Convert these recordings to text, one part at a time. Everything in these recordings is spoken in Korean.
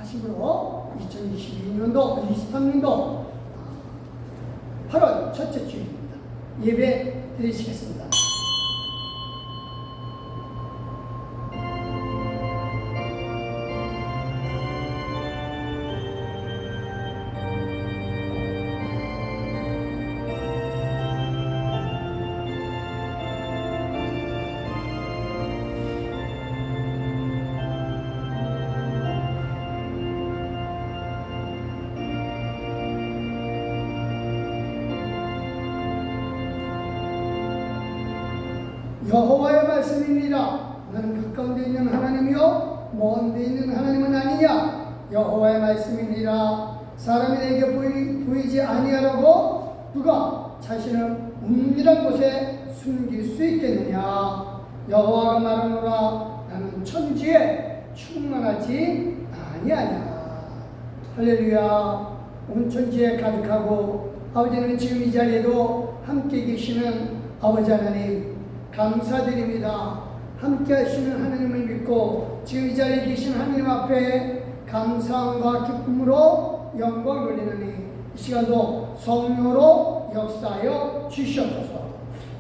아침으로 2022년도, 23년도 8월 첫째 주일입니다. 예배 드리시겠습니다. 여호와의 말씀입니다. 나는 가까운데 있는 하나님이요 먼데 있는 하나님은 아니냐. 여호와의 말씀입니다. 사람이 내게 보이지 아니하라고 누가 자신을 은밀한 곳에 숨길 수 있겠느냐. 여호와가 말하노라. 나는 천지에 충만하지 아니하냐. 할렐루야. 온 천지에 가득하고 아버지는 지금 이 자리에도 함께 계시는 아버지 하나님 감사드립니다. 함께 하시는 하나님을 믿고 지금 이 자리에 계신 하나님 앞에 감사함과 기쁨으로 영광 돌리느니 이 시간도 성령으로 역사하여 주시옵소서.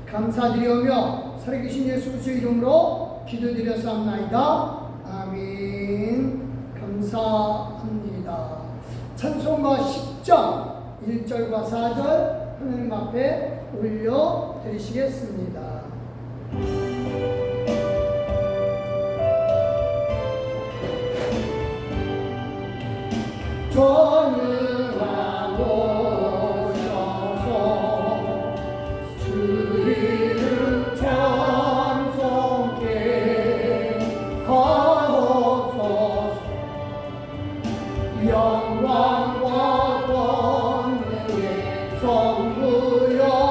감사드리오며 살아계신 예수 그리스도의 이름으로 기도드렸사옵나이다. 아멘. 감사합니다. 찬송가 10장 1절과 4절 하나님 앞에 올려드리시겠습니다. 전능하옵소서 주 이름 찬송케 하옵소서. 영광과 권능의 성부여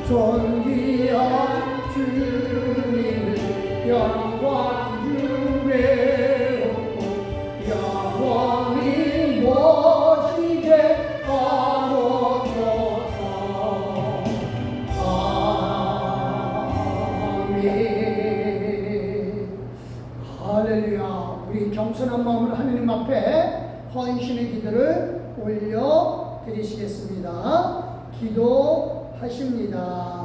존귀한 주님을 영광 주배우고 영원히 모시게 하옵소서. 아멘. 할렐루야. 우리 겸손한 마음으로 하나님 앞에 헌신의 기도를 올려 드리시겠습니다. 기도하십니다.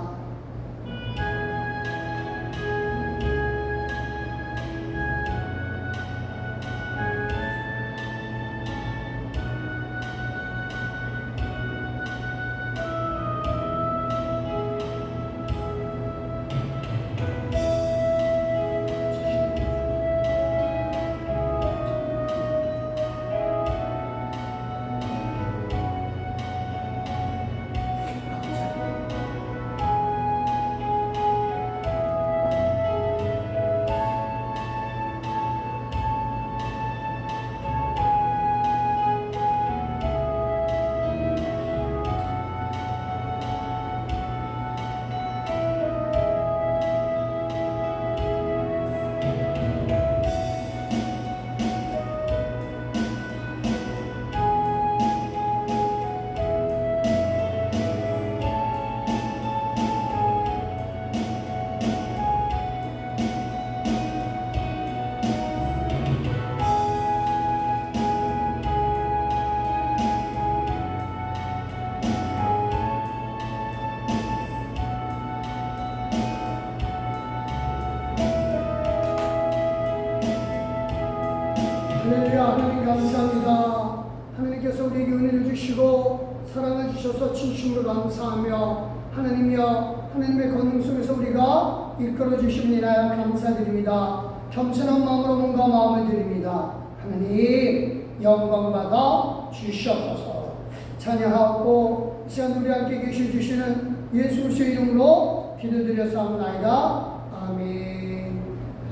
할렐루야. 하나님 감사합니다. 하나님께서 우리에게 은혜를 주시고 사랑을 주셔서 진심으로 감사하며 하나님이여 하나님의 권능 속에서 우리가 이끌어 주십니다. 감사드립니다. 겸손한 마음으로 몸과 마음을 드립니다. 하나님 영광 받아 주시옵소서. 찬양하고 이 시간 우리 함께 계셔 주시는 예수 그리스도의 이름으로 기도드렸사옵나이다. 아멘.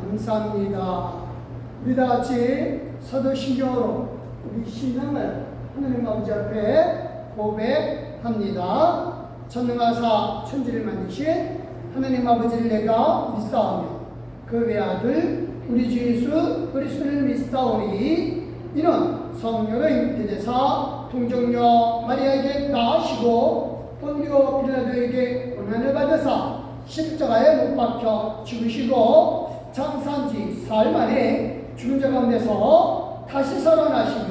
감사합니다. 우리 다 같이 사도신경으로 우리 신앙을 하나님 아버지 앞에 고백합니다. 전능하사 천지를 만드신 하나님 아버지를 내가 믿사오며 그 외아들 우리 주 예수 그리스도를 믿사오니 이는 성령의 대대사 동정녀 마리아에게 낳으시고 본디오 빌라도에게 고난을 받으사 십자가에 못 박혀 죽으시고 장사한 지 사흘 만에 죽은 자 가운데서 다시 살아나시며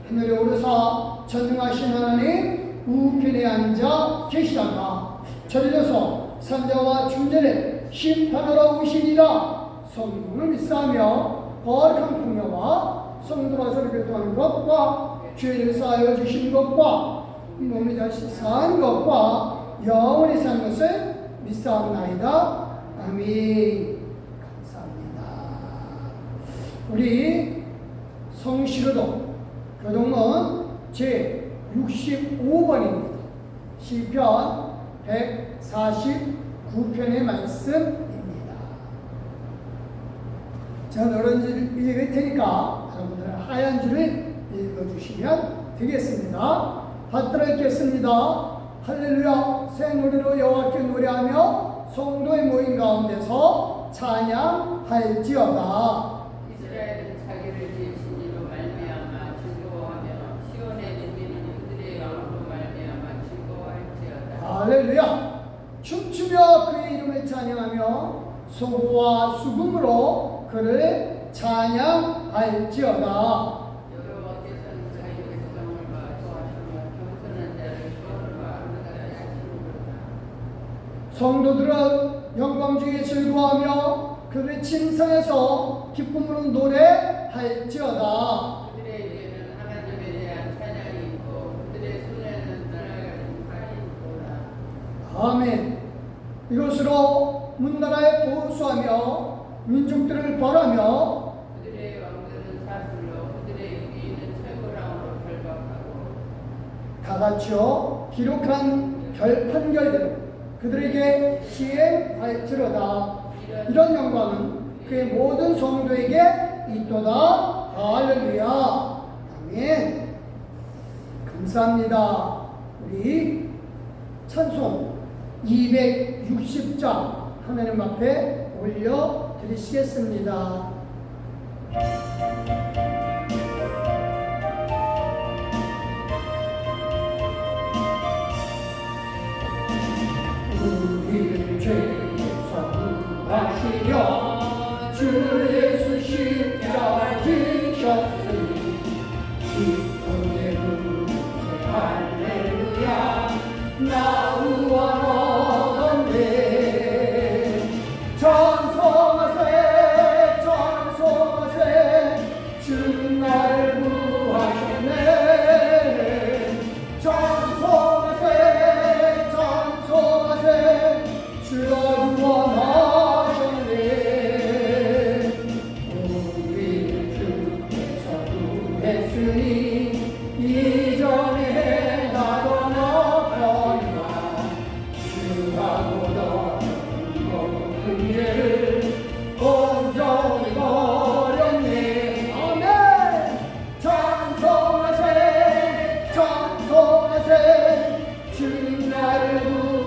하늘에 오르사 전능하신 하나님 우편에 앉아 계시다가 저리려서 산자와 중재를 심판하러 오시니라. 성령을 믿사하며 거룩한 공여와 성도가 서로 교통하는 것과 죄를 사하여 주신 것과 몸이 다시 사는 것과 영원히 사는 것을 믿사옵나이다. 아멘. 감사합니다. 우리 성시교독 교동은 제 65번입니다. 시편 149편의 말씀입니다. 제가 노란 줄을 읽을 테니까 여러분들은 하얀 줄을 읽어주시면 되겠습니다. 받들어 읽겠습니다. 할렐루야. 새 노래로 여호와께 노래하며 성도의 모임 가운데서 찬양할지어다. 이스라엘은 자기를 지으신 이로 말미암아 즐거워하며 시온에 누리는 그들의 왕으로 말미암아 즐거워할지어다. 할렐루야. 춤추며 그의 이름을 찬양하며 소고와 수금으로 그를 찬양할지어다. 여호와께서는 자기의 백성을 도와주며 겸손한 자를 구원과 하나님의 하시는도다. 성도들은 영광 중에 즐거워하며 그를 칭송해서 기쁨으로 노래할지어다. 그들에게는 하나님에 대한 찬양이 있고 그들의 손에는 나라가진 칼이 있도다. 아멘. 이것으로 문나라에 보수하며 민족들을 벌하며 그들의 왕들은 사슬로 그들의 위인은 최고랑으로 결박하고 다같이요 기록한 판결대로 그들에게 시행할지로다. 이런 영광은 그의 모든 성도에게 있도다. 할렐루야. 아멘. 감사합니다. 우리 찬송 260장 하나님 앞에 올려드리시겠습니다. 우리를 죄에서 구하시려 주 예수 십자가 지셨으니 기쁨의 눈새 할렐루야 나우와 너건데 찬송하세 찬송하세 주는 나를 구하셨네 찬송하세 찬송하세 주가 구원하셨네 우리를 주께서 구했으니 이전에 행하던 어편과 주하고도 모든 죄를 온전히 버렸네. 아멘. 찬송하세 찬송하세 주님 나를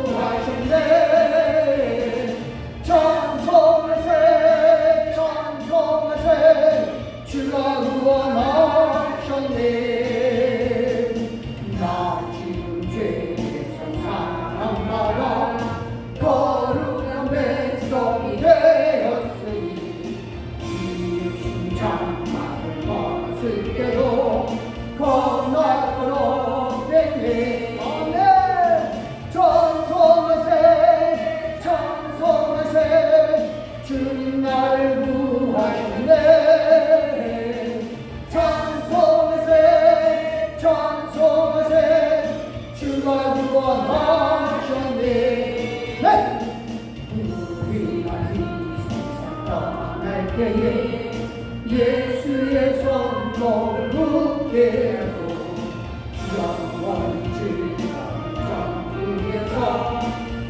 구하셨네 찬송하세 찬송하세 주가 구원하셨네 나 지금 죄에서 사랑받아 거룩한 백성이 되었으니 이 심장만을 벗을 때도 겁나도록 되네 아멘 찬송하세 찬송하세 주님 나를 구하셨네 찬송하세 찬송하세 주가 구원하셨네 네! 우리가 이 세상 떠날 때에 예수의 손목을 붙게 하고 영원히 즐거운 천국에서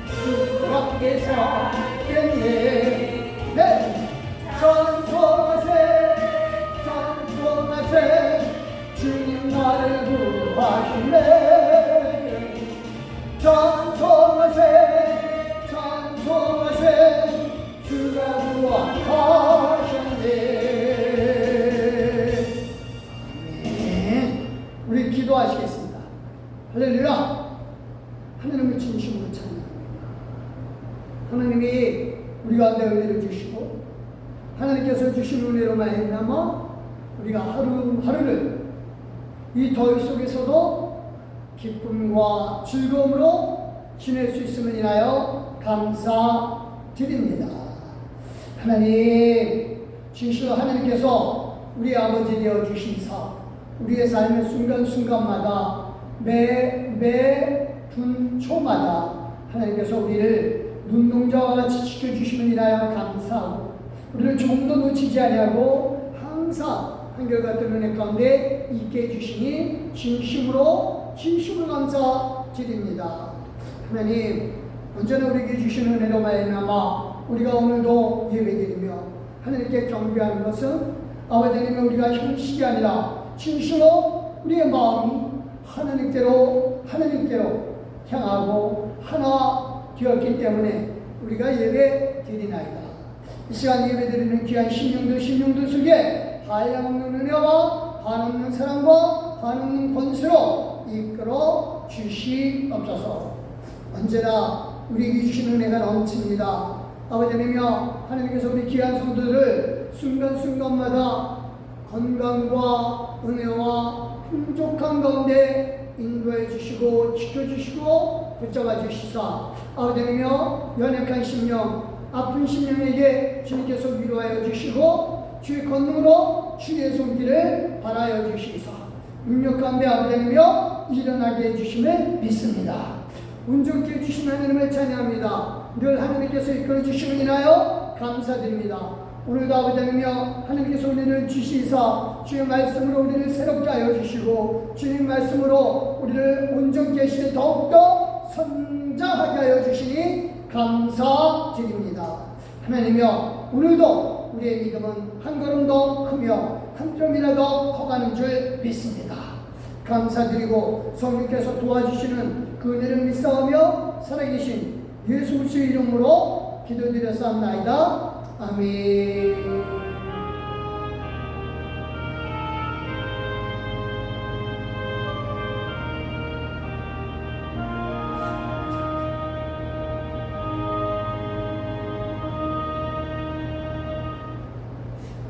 부드럽게 살겠네 네! 찬송하세 찬송하세 주님 나를 구하시네 찬송 하나님이 우리 가운데 은혜를 주시고 하나님께서 주신 은혜로 말미암아 우리가 하루하루를 이 더위 속에서도 기쁨과 즐거움으로 지낼 수 있음을 인하여 감사드립니다. 하나님, 진실로 하나님께서 우리 아버지 되어 주시사 우리의 삶의 순간순간마다 매 분초마다 하나님께서 우리를 눈동자와 같이 지켜주심을 인하여 감사하고 우리를 조금도 놓치지 아니하고 항상 한결같은 은혜 가운데 있게 해주시니 진심으로 감사드립니다. 하나님, 언제나 우리에게 주시는 은혜로 말미암아 우리가 오늘도 예배드리며 하나님께 경배하는 것은 아버지 하나님, 우리가 형식이 아니라 진실로 우리의 마음이 하나님께로 향하고 하나 되었기 때문에 우리가 예배 드리나이다. 이 시간 예배 드리는 귀한 심령들 속에 한량없는 은혜와 한없는 사랑과 한없는 권세로 이끌어 주시옵소서. 언제나 우리에게 주신 은혜가 넘칩니다. 아버지 하나님이여, 하나님께서 우리 귀한 성도들을 순간순간마다 건강과 은혜와 풍족한 가운데 인도해 주시고 지켜주시고 붙잡아 주시사 아버지 하나님이여, 연약한 심령, 아픈 심령에게 주님께서 위로하여 주시고 주의 권능으로 주의 손길을 바라여 주시사 능력 가운데 아버지 하나님이여 일어나게 해주심을 믿습니다. 운 좋게 해주신 하나님을 찬양합니다. 늘 하나님께서 이끌어 주심을 인하여 감사드립니다. 오늘도 아버지 하나님이여, 하나님께서 우리를 주시사 주의 말씀으로 우리를 새롭게 하여 주시고 주님 말씀으로 우리를 온전케 하시되 더욱더 성장하게 하여 주시니 감사드립니다. 하나님이여, 오늘도 우리의 믿음은 한 걸음 더 크며 한 점이라도 커가는 줄 믿습니다. 감사드리고 성령께서 도와주시는 그 은혜를 믿사오며 살아계신 예수 그리스도의 이름으로 기도드렸사옵나이다. 아멘.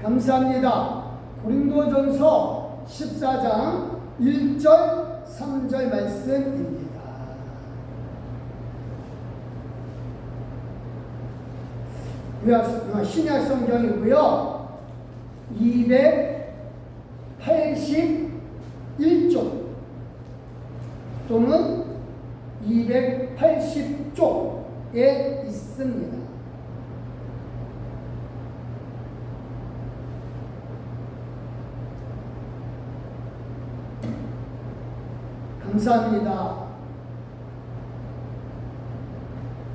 감사합니다. 고린도전서 14장 1절 3절 말씀입니다. 신약 성경이고요. 281쪽 또는 280쪽에 있습니다. 감사합니다.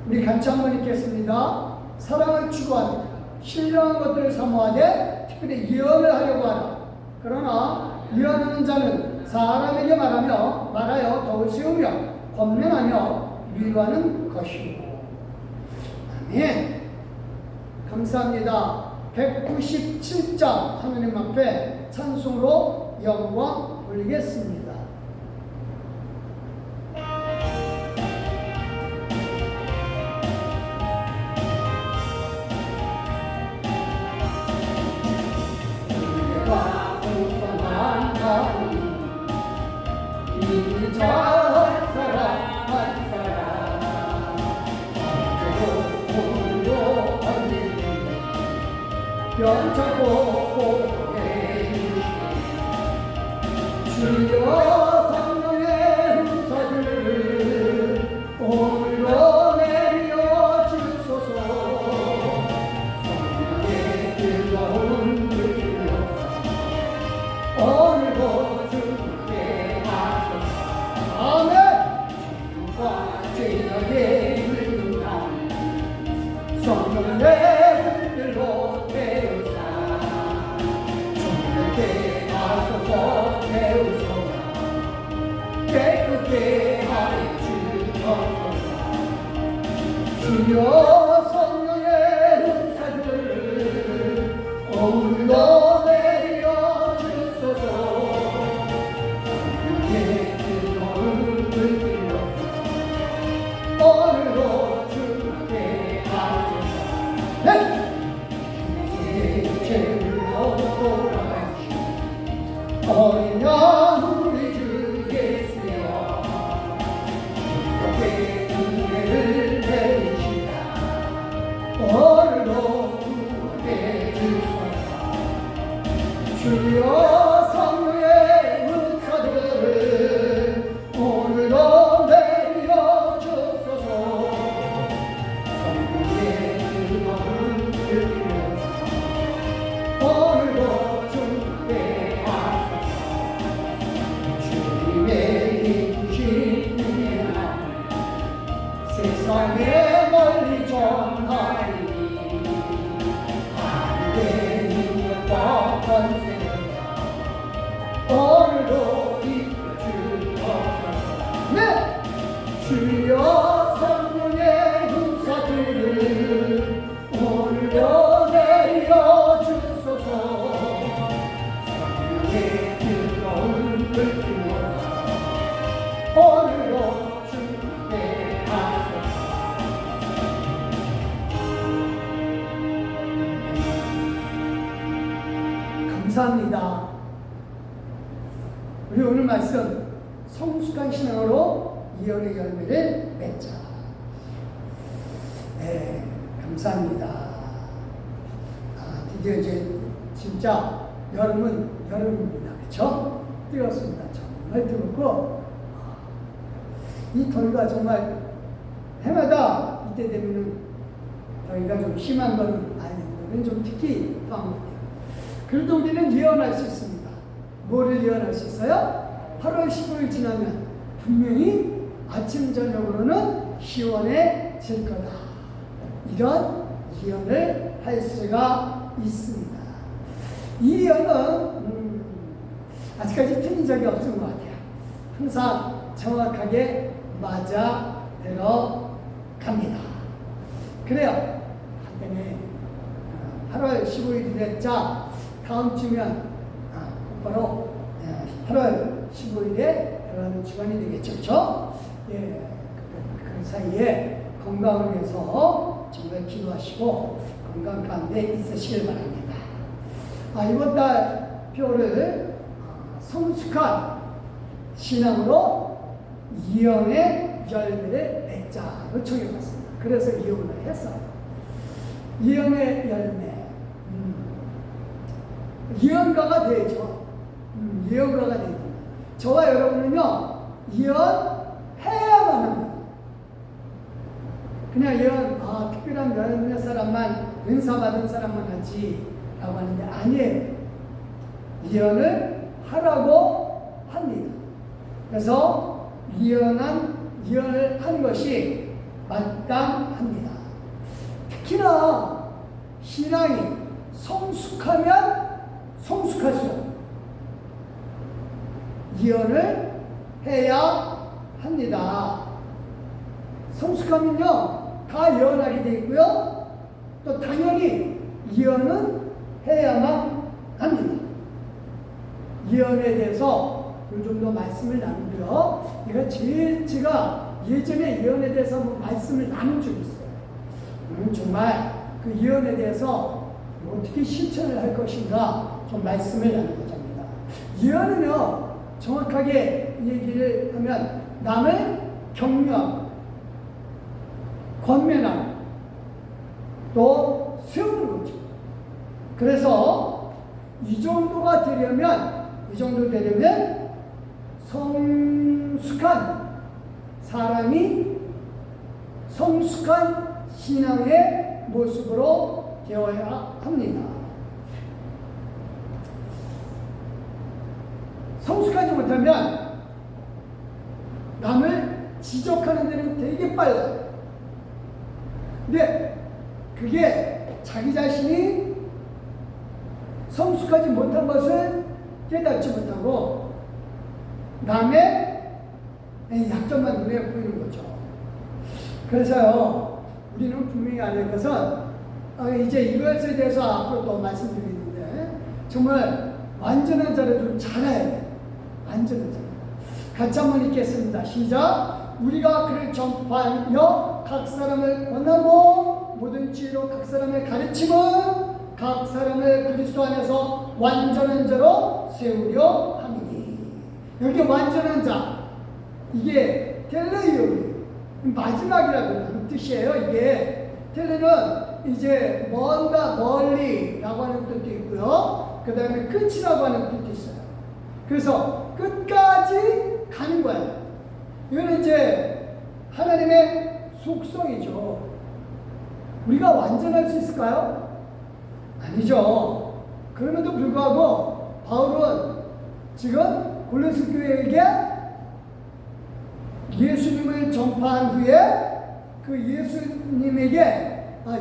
우리 같이 한번 읽겠습니다. 사랑을 추구하며 신령한 것들을 사모하되 특별히 예언을 하려고 하라. 그러나 예언하는 자는 사람에게 말하여 덕을 세우며 권면하며 위로하는 것이고. 아멘. 감사합니다. 197장 하나님 앞에 찬송으로 영광 돌리겠습니다. 영차고 주여 성령의 은사를 오늘도 내려 주소서. 성령의 뜨거운 불로 오늘도 주께 하소서. 아멘. 주와 죄악의 불능한 성령의 불로 배우소서. 깨끗게 하여 주옵소서. 주여 성령의 은사를 오늘도 내려 주소서. 성령의 뜨거운 불길로 오늘도 주께 감사합니다. 우리 오늘 말씀 성숙한 신앙으로 이혼의 열매를 맺자. 네, 감사합니다. 드디어 이제 진짜 여름은 여름입니다. 그렇죠? 뜨겁습니다. 정말 뜨겁고 이 더위가 정말 해마다 이때 되면은 더위가 좀 심한 거는 아니고는 좀 특히 더한 것 같아요. 그래도 우리는 예언할 수 있습니다. 뭐를 예언할 수 있어요? 8월 15일 지나면 분명히 아침 저녁으로는 시원해질 거다. 이런 예언을 할 수가 있습니다. 이 예언은 아직까지 틀린 적이 없은 것 같아요. 항상 정확하게 맞아 들어갑니다. 그래요. 한때는 8월 15일이 됐자 다음 주면 곧바로 8월 15일에 들어가는 주간이 되겠죠. 그렇죠? 예, 그 사이에 건강을 위해서 정말 기도하시고 건강 가운데 있으시길 바랍니다. 이번 달 표를 성숙한 신앙으로 예언의 열매를 맺자로 정해봤습니다. 그래서 예언을 했어요. 예언의 열매. 예언가가 되죠. 예언가가 됩니다. 저와 여러분은요, 예언해야만 합니다. 그냥 예언, 특별한 몇몇 사람만, 은사 받은 사람만 하지, 라고 하는데, 아니에요. 예언을 하라고 합니다. 그래서 예언을 하는 것이 마땅합니다. 특히나 신앙이 성숙하면 성숙할수록 예언을 해야 합니다. 성숙하면요, 다 예언하게 되어 있고요, 또 당연히 예언은 해야만 합니다. 예언에 대해서 좀 더 말씀을 나누고요. 제가 예전에 예언에 대해서 한번 말씀을 나눈 적이 있어요. 오늘 정말 그 예언에 대해서 어떻게 실천을 할 것인가 좀 말씀을 나누고자 합니다. 예언은요, 정확하게 얘기를 하면 남을 격려하고 권면하고 또 세우는 거죠. 그래서 이 정도 되려면 성숙한 사람이 성숙한 신앙의 모습으로 되어야 합니다. 성숙하지 못하면 남을 지적하는 데는 되게 빨라요. 근데 그게 자기 자신이 성숙하지 못한 것을 깨닫지 못하고 남의 약점만 눈에 보이는 거죠. 그래서요, 우리는 분명히 알아야 할 것은 이제 이것에 대해서 앞으로 또 말씀드리는데 정말 완전한 자를 좀 잘 알아야 돼요. 완전한 자. 같이 한번 읽겠습니다. 시작. 우리가 그를 전파하여 각 사람을 권하고 모든 지혜로 각 사람을 가르치고 각 사람을 그리스도 안에서 완전한 자로 세우려 함이니. 여기 완전한 자, 이게 텔레이오예요. 마지막이라는 뜻이에요. 이게 텔레는 이제 먼다, 멀리라고 하는 뜻도 있고요. 그 다음에 끝이라고 하는 뜻도 있어요. 그래서 끝까지 가는 거예요. 이거는 이제 하나님의 속성이죠. 우리가 완전할 수 있을까요? 아니죠. 그럼에도 불구하고 바울은 지금 골로새 교회에게 예수님을 전파한 후에 그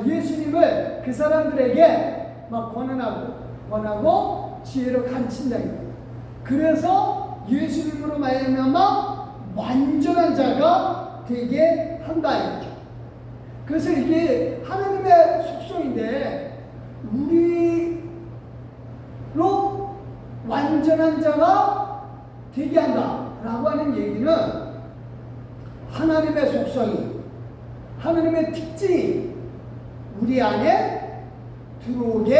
예수님을 그 사람들에게 막 권하고 지혜로 가르친다 이거예요. 그래서 예수님으로 말미암아 완전한 자가 되게 한다 이거죠. 그래서 이게 하나님의 속성인데 우리로 완전한 자가 되게 한다라고 하는 얘기는 하나님의 속성이, 하나님의 특징이 우리 안에 들어오게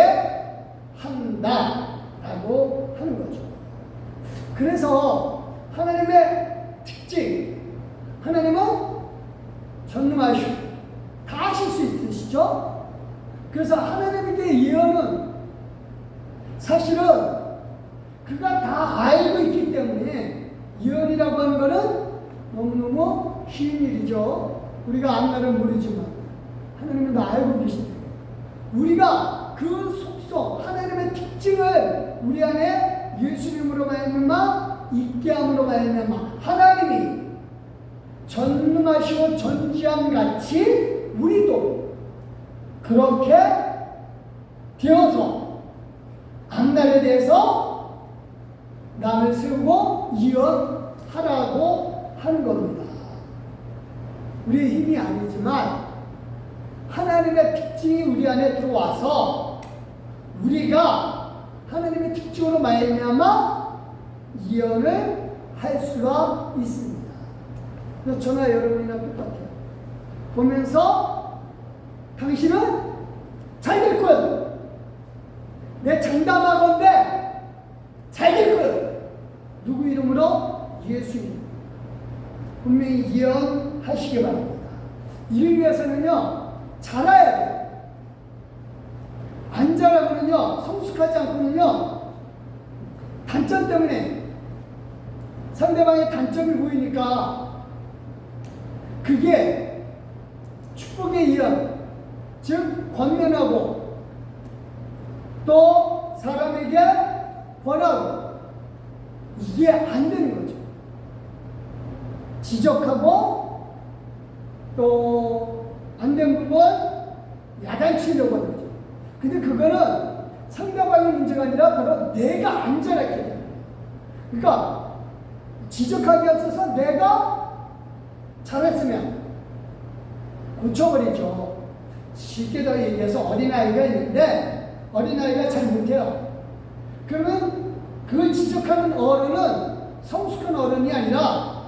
한다라고 라고 하는 거죠. 그래서 하나님의 특징, 하나님은 전능하시고 다 아실 수 있으시죠? 그래서 하나님의 예언은 사실은 그가 다 알고 있기 때문에 예언이라고 하는 것은 너무너무 쉬운 일이죠. 우리가 앞날은 모르지만 하나님은 다 알고 계신다. 우리가 그 속성, 하나님의 특징을 우리 안에 예수님으로 말미암아 있게 함으로 말미암아 하나님이 전능하시고 전지함 같이 우리도 그렇게 되어서 앞날에 대해서 남을 세우고 예언하라고 하는 겁니다. 우리의 힘이 아니지만 하나님의 특징이 우리 안에 들어와서 우리가 하나님의 특징으로 말미암아 예언을 할 수가 있습니다. 그래서 저나 여러분이나 똑같아요. 보면서 당신은 잘 될 거예요. 내 장담하건대 잘 될 거예요. 누구 이름으로? 예수님. 분명히 예언하시기 바랍니다. 이를 위해서는요, 자라야 돼요. 안 자라고는요, 성숙하지 않고는요, 단점 때문에 상대방의 단점이 보이니까 그게 축복의 예언, 즉 권면하고 또 사람에게 권하고 이게 안 되는 거죠. 지적하고 또 안 된 부분 야단치려고 하는 거죠. 근데 그거는 상대방의 문제가 아니라 바로 내가 안 자랐기 때문에. 그러니까 지적하기 앞서서 내가 잘했으면 고쳐버리죠. 쉽게 더 얘기해서 어린아이가 있는데 어린아이가 잘 못해요. 그러면 그걸 지적하는 어른은 성숙한 어른이 아니라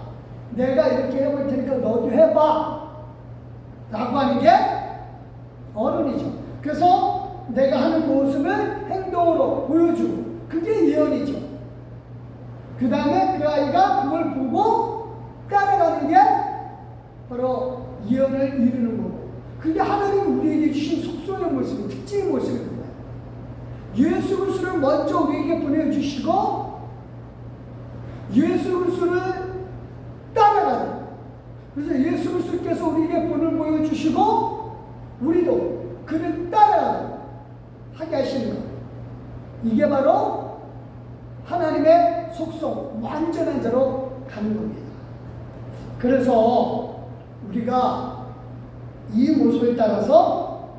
내가 이렇게 해볼 테니까 너도 해봐 라고 하는 게 어른이죠. 그래서 내가 하는 모습을 행동으로 보여주고 그게 예언이죠. 그 다음에 그 아이가 그걸 보고 따라가는 게 바로 예언을 이루는 거고, 그게 하나님이 우리에게 주신 속성의 모습, 특징의 모습인 거예요. 예수 그리스도를 먼저 우리에게 보내주시고 예수 그리스도를 따라가는, 그래서 예수 그리스도께서 우리에게 본을 보여주시고 우리도 그를 따라가는 하게 하시는 것, 이게 바로 하나님의 속성, 완전한 자로 가는 겁니다. 그래서 우리가 이 모습을 따라서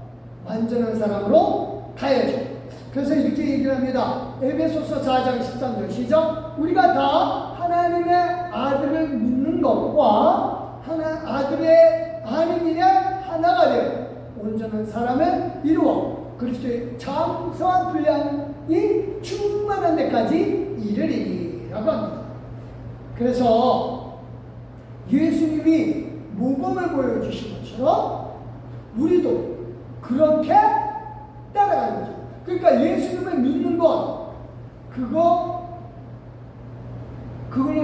완전한 사람으로 가야죠. 그래서 이렇게 얘기를 합니다. 에베소서 4장 13절 시작. 우리가 다 하나님의 아들을 믿는 것과 아들의 아는 일에 하나가 되어 온전한 사람을 이루어 그리스도의 장성한 분량이 충만한 데까지 이르리라고 합니다. 그래서 예수님이 모범을 보여주신 것처럼 우리도 그렇게 따라가는 거죠. 그러니까 예수님을 믿는 것, 그걸로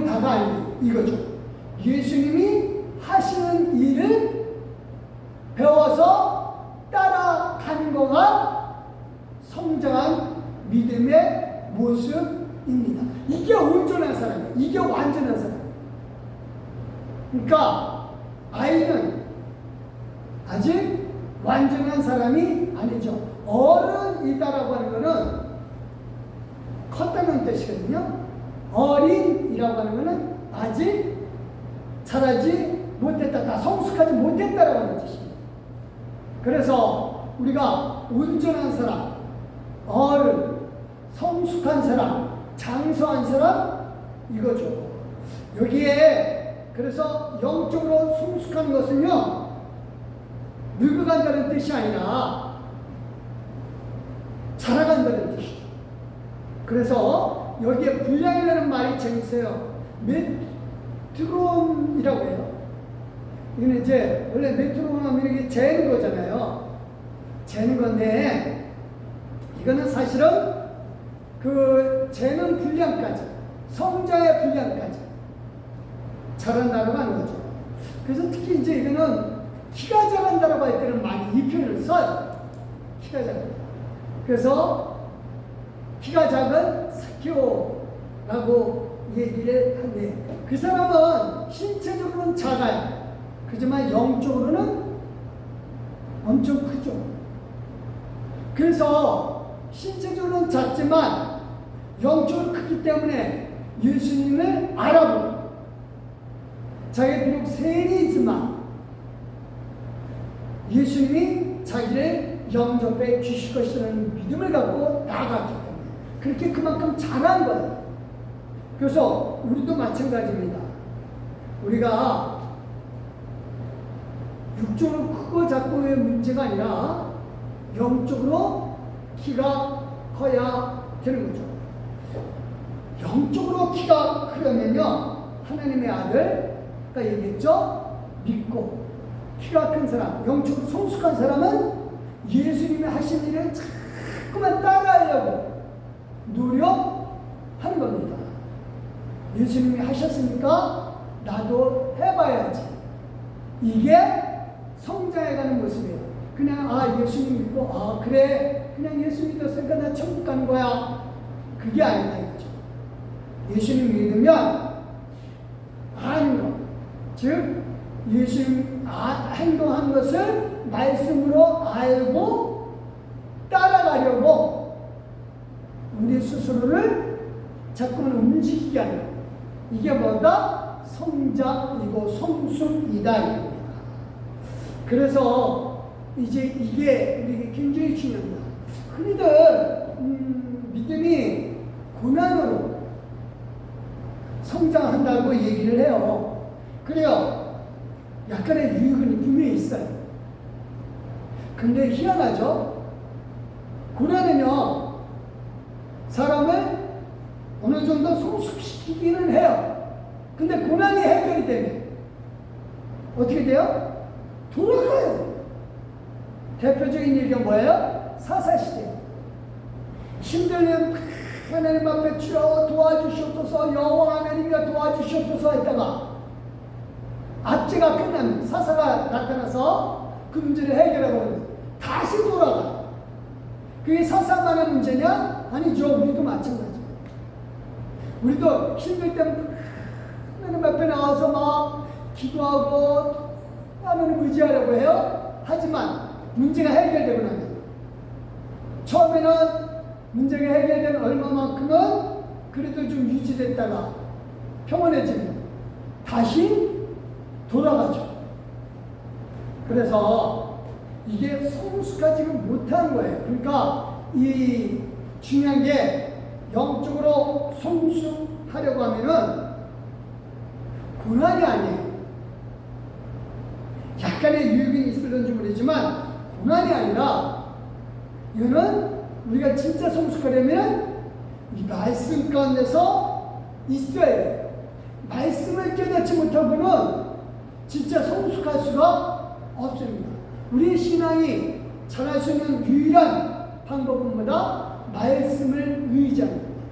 다가 아니고 이거죠. 예수님이 하시는 일을 배워서 따라가는 거가 성장한 믿음의 모습입니다. 이게 온전한 사람이에요. 이게 완전한 사람이에요. 그러니까 아이는 아직 완전한 사람이 아니죠. 어른이다라고 하는 거는 컸다는 뜻이거든요. 어린이라고 하는 거는 아직 자라지 못했다, 다 성숙하지 못했다라고 하는 뜻입니다. 그래서 우리가 온전한 사람, 어른, 성숙한 사람, 장성한 사람, 이거죠. 여기에 그래서 영적으로 성숙한 것은요, 늙어간다는 뜻이 아니라 자라간다는 뜻이죠. 그래서 여기에 분량이라는 말이 재밌어요. 메트론이라고 해요. 이거는 이제 원래 메트론 하면 이렇게 재는 거잖아요. 재는 건데 이거는 사실은 그 재능 분량까지, 성자의 분량까지 자란다라고 하는 거죠. 그래서 특히 이제 이거는 키가 자란다라고 할 때는 많이 이 표현을 써요. 키가 작은. 그래서 키가 작은 사케오라고 얘기를 하는데, 그 사람은 신체적으로는 작아요. 그렇지만 영적으로는 엄청 크죠. 그래서 신체적으로는 작지만 영적으로 크기 때문에 예수님을 알아보고, 자기가 비록 세리지만 예수님이 자기를 영접해 주실 것이라는 믿음을 갖고 나아갔기 때문에 그렇게 그만큼 잘한 거예요. 그래서 우리도 마찬가지입니다. 우리가 육적으로 크고 작고의 문제가 아니라 영적으로 키가 커야 되는 거죠. 영적으로 키가 크려면요, 하나님의 아들가 얘기했죠. 믿고 키가 큰 사람, 영적으로 성숙한 사람은 예수님이 하신 일을 자꾸만 따라하려고 노력하는 겁니다. 예수님이 하셨으니까 나도 해봐야지. 이게 성장해 가는 모습이에요. 그냥 예수님 믿고 그래 그냥 예수 믿었으니까 나 천국 가는 거야. 그게 아니다 이거죠. 예수님 믿으면 아는 것, 즉 예수님 행동한 것을 말씀으로 알고 따라가려고 우리 스스로를 자꾸만 움직이게 하는 것. 이게 뭐다? 성장이고 성숙이다 이겁니다. 그래서 이제 이게 우리에게 굉장히 중요합니다. 흔히들 믿음이 고난으로 성장한다고 얘기를 해요. 그래요. 약간의 유익은 분명히 있어요. 근데 희한하죠? 고난은요, 사람을 어느 정도 성숙시키기는 해요. 근데 고난이 해결이 되면 어떻게 돼요? 돌아가요. 대표적인 얘기가 뭐예요? 사사시대. 힘들면 하나님 앞에 주여 도와주시옵소서, 여호와 하나님이여 도와주시옵소서 했다가 압제가 끝나면 사사가 나타나서 그 문제를 해결하고 다시 돌아가. 그게 사사만의 문제냐? 아니죠. 우리도 마찬가지예요. 우리도 힘들 때는 하나님 앞에 나와서 막 기도하고 하나님 의지하려고 해요. 하지만 문제가 해결되고 나면, 처음에는 문제가 해결된 얼마만큼은 그래도 좀 유지됐다가 평온해지면 다시 돌아가죠. 그래서 이게 성숙하지 못한 거예요. 그러니까 이 중요한 게, 영적으로 성숙하려고 하면은 고난이 아니에요. 약간의 유익이 있을는지 모르지만 고난이 아니라, 이거는 우리가 진짜 성숙하려면 이 말씀 가운데서 있어야 돼요. 말씀을 깨닫지 못하고는 진짜 성숙할 수가 없습니다. 우리의 신앙이 잘할 수 있는 유일한 방법은 뭐다? 말씀을 의지하는 겁니다.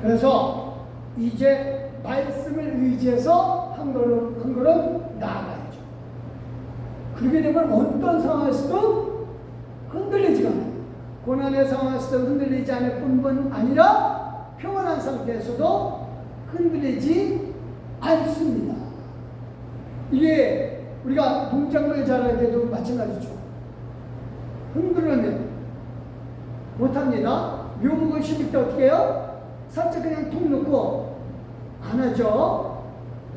그래서 이제 말씀을 의지해서 한 걸음 나아가야죠. 그렇게 되면 어떤 상황에서도 흔들리지가 않아요. 고난의 상황에서도 흔들리지 않을 뿐만 아니라 평온한 상태에서도 흔들리지 않습니다. 이게 우리가 농작물 자랄 때도 마찬가지죠. 흔들면 못합니다. 묘목을 심을 때 어떻게 해요? 살짝 그냥 통 넣고 안 하죠.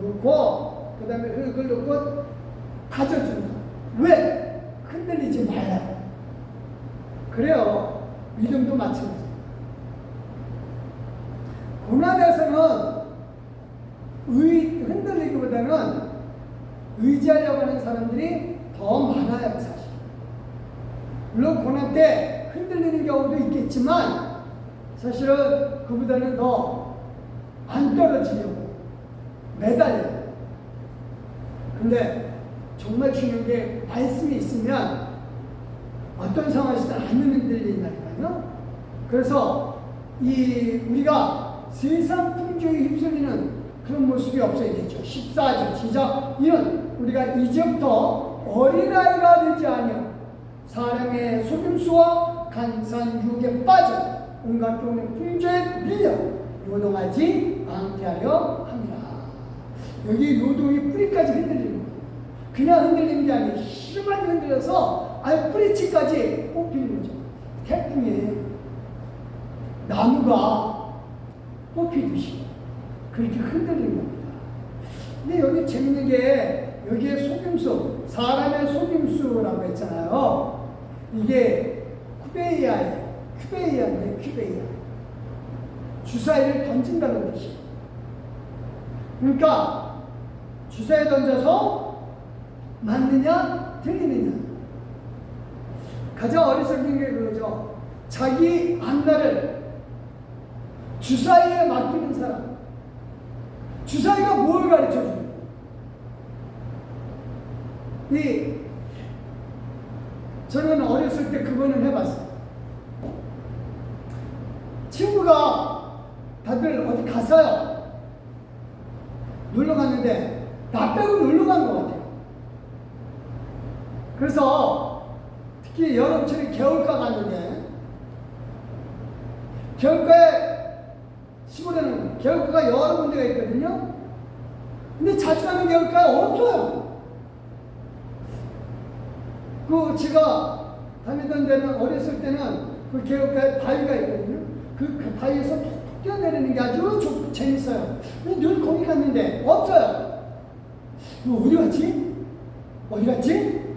넣고 그 다음에 흙을 넣고 다져준다. 왜? 흔들리지 말라고. 그래요. 믿음도 마찬가지입니다. 고난에서는 흔들리기보다는 의지하려고 하는 사람들이 더 많아요, 사실. 물론 고난 때 흔들리는 경우도 있겠지만 사실은 그보다는 더 안 떨어지려고 매달려요. 근데 정말 중요한 게, 말씀이 있으면 어떤 상황에서도 안 흔들린다니까요. 그래서 우리가 세상 풍조에 휩쓸리는 그런 모습이 없어야 되죠. 14절 시작. 이는 우리가 이제부터 어린아이가 되지 아니하고 사람의 속임수와 간사한 유혹에 빠져 온갖 교훈의 풍조에 밀려 요동하지 않게 하려 합니다. 여기 요동이 뿌리까지 흔들리는 거예요. 그냥 흔들리는 게 아니에요. 심하게 흔들려서 아예 뿌리치까지 뽑히는 거죠. 태풍에 나무가 뽑히듯이 그렇게 흔들리는 겁니다. 근데 여기 재밌는 게 여기에 속임수, 사람의 속임수라고 했잖아요. 이게 쿠베이아예요. 큐베이아인데 큐베이아. 주사위를 던진다는 뜻이에요. 그러니까 주사위 던져서 맞느냐 틀리느냐. 가장 어리석은 게 그거죠. 자기 앞날을 주사위에 맡기는 사람. 주사위가 뭘 가르쳐줍니까? 저는 어렸을 때 그거는 해봤어요. 친구가 다들 어디 갔어요. 놀러 갔는데 나 빼고 놀러 간 것 같아요. 그래서 특히 여름철에 개울가 갔는데 개울가에 시골에는 개울가가 여러 군데가 있거든요. 근데 자주 가는 개울가가 없어요. 제가 다니던 데는 어렸을 때는 그 개울가에 바위가 있거든요. 그 바위에서 툭툭 뛰어내리는 게 아주 재밌어요. 늘 거기 갔는데 없어요. 어디 갔지? 어디 갔지?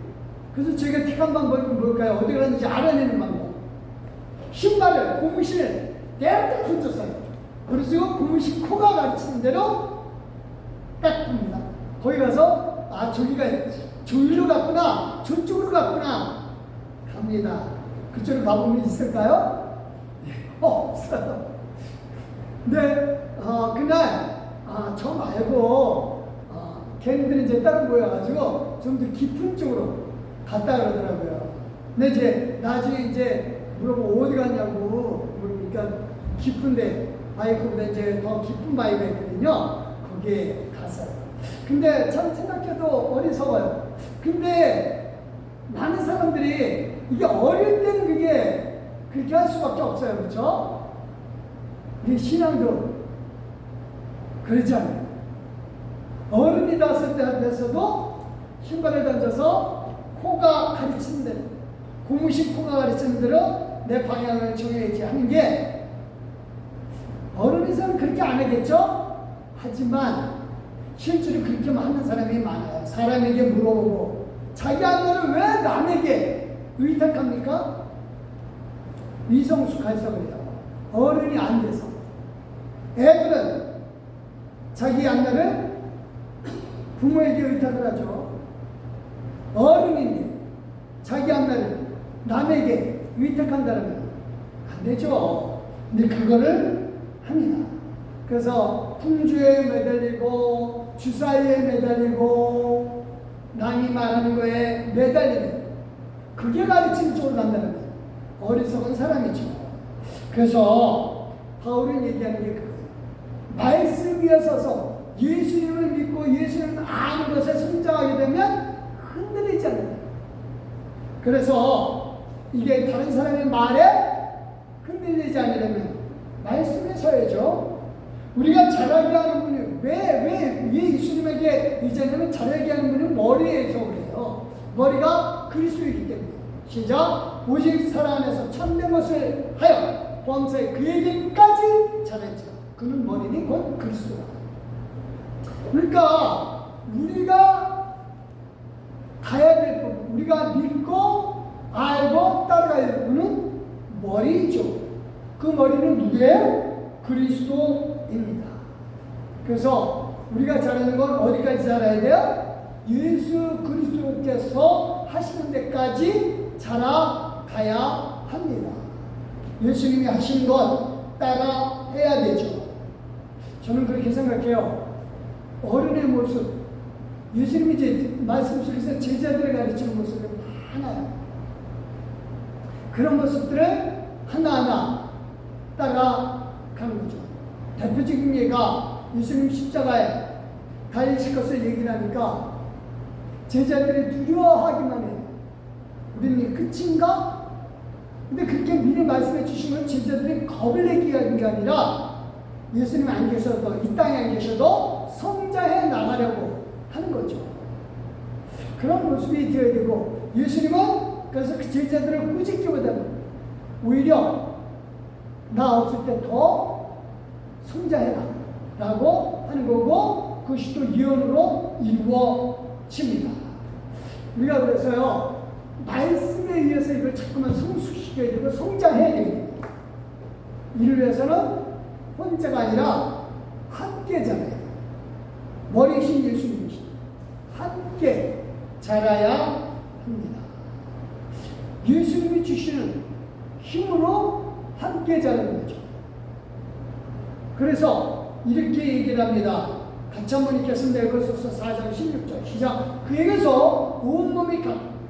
그래서 제가 택한 방법이 뭘까요? 어디 갔는지 알아내는 방법. 신발을 고무신을 떼딱 던졌어요. 그래서 고무신 코가 가르치는 대로 딱 봅니다. 거기 가서 저기가 저기로 갔구나, 저쪽으로 갔구나 갑니다. 그쪽으로 가보면 있을까요? 없어요. 근데 그날 저 말고 걔네들이 이제 따로 모여가지고 좀 더 깊은 쪽으로 갔다 그러더라고요. 근데 이제 나중에 이제 물어보고 어디 갔냐고 물으니까 깊은데 바위보다 이제 더 깊은 바위가 있거든요. 거기에 갔어요. 근데 참 생각해도 어리석어요. 근데 많은 사람들이 이게 어릴 때는 그게 그렇게 할 수밖에 없어요. 그렇죠? 우리 신앙도 그러지 않아요. 어른이 됐을 때 앞에서도 신발을 던져서 코가 가르치는 대로, 고무신 코가 가르치는 대로 내 방향을 정해야지 하는 게 어른이서는 그렇게 안 하겠죠? 하지만 실제로 그렇게 하는 사람이 많아요. 사람에게 물어보고 자기 앞날을 왜 남에게 의탁합니까? 미성숙해서 그래요. 어른이 안 돼서. 애들은 자기 앞날을 부모에게 의탁을 하죠. 어른인데 자기 앞날을 남에게 의탁한다면 안 되죠. 근데 그거를 합니다. 그래서 풍조에 매달리고 주사위에 매달리고 남이 말하는 거에 매달리는 그게 가르치는 쪽으로 간다는 거예요. 어리석은 사람이죠. 그래서 바울은 얘기하는 게 그거예요. 말씀 위에 서서 예수님을 믿고 예수님을 아는 것에 성장하게 되면 흔들리지 않는다. 그래서 이게 다른 사람의 말에 흔들리지 않으려면 말씀에 서야죠. 우리가 잘하게 하는 분이 왜 예수님에게 이제는 잘하게 하는 분은 머리에서 그래요. 머리가 그리스도이기 때문에. 시작. 오직 사랑 안에서 참된 것을 하여 범사에 그에게까지 잘했죠. 그는 머리니 곧 그리스도다. 그러니까 우리가 가야 될 분, 우리가 믿고 알고 따라가야 될 분은 머리죠. 그 머리는 누구예요? 그리스도입니다. 그래서 우리가 잘하는 건 어디까지 잘해야 돼요? 예수 그리스도께서 하시는 데까지 자라가야 합니다. 예수님이 하시는 것 따라 해야 되죠. 저는 그렇게 생각해요. 어른의 모습, 예수님이 이제 말씀 속에서 제자들을 가르치는 모습은 하나요. 그런 모습들을 하나하나 따라가는 거죠. 대표적인 예가 예수님 십자가에 달리실 것을 얘기를 하니까 제자들이 두려워하기만 해요. 우리는 끝인가? 근데 그렇게 미리 말씀해 주시면 제자들이 겁을 내게 하는 게 아니라 예수님 안 계셔도, 이 땅에 안 계셔도 성장해 나가려고 하는 거죠. 그런 모습이 되어야 되고, 예수님은 그래서 그 제자들을 꾸짖기보다는 오히려 나 없을 때 더 성장해라 라고 하는 거고, 그것이 또 예언으로 이루어집니다. 우리가 그래서요, 말씀에 의해서 이걸 자꾸만 성숙시켜야 되고 성장해야 됩니다. 이를 위해서는 혼자가 아니라 함께 자라야 돼요. 머리이신 예수님이신 함께 자라야 합니다. 예수님이 주시는 힘으로 함께 자라는 거죠. 그래서 이렇게 얘기를 합니다. 같이 한번 읽겠습니다. 에베소서 4장 16절 시작. 그에게서 온몸이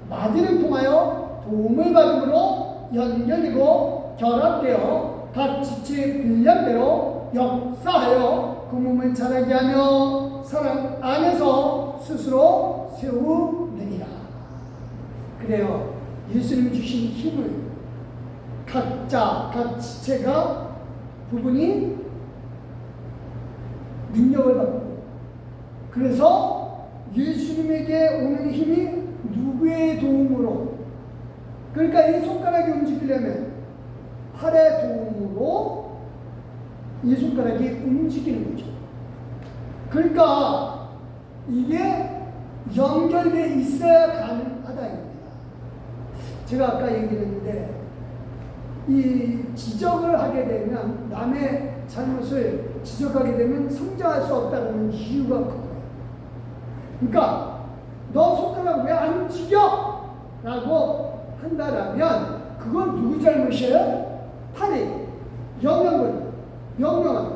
마디를 통하여 도움을 받음으로 연결되고 결합되어 각 지체의 분량대로 역사하여 그 몸을 자라게 하며 사랑 안에서 스스로 세우느니라. 그래요. 예수님이 주신 힘을 각자 각 지체가 부분이 능력을 받고, 그래서 예수님에게 오는 힘이 누구의 도움으로, 그러니까 이 손가락이 움직이려면 팔의 도움으로 이 손가락이 움직이는 거죠. 그러니까 이게 연결되어 있어야 가능하다 이겁니다. 제가 아까 얘기를 했는데, 이 지적을 하게 되면, 남의 잘못을 지적하게 되면 성장할 수 없다는 이유가 그거예요. 그러니까 너 손가락 왜 안 움직여? 라고 한다라면 그건 누구 잘못이에요? 팔이 영향을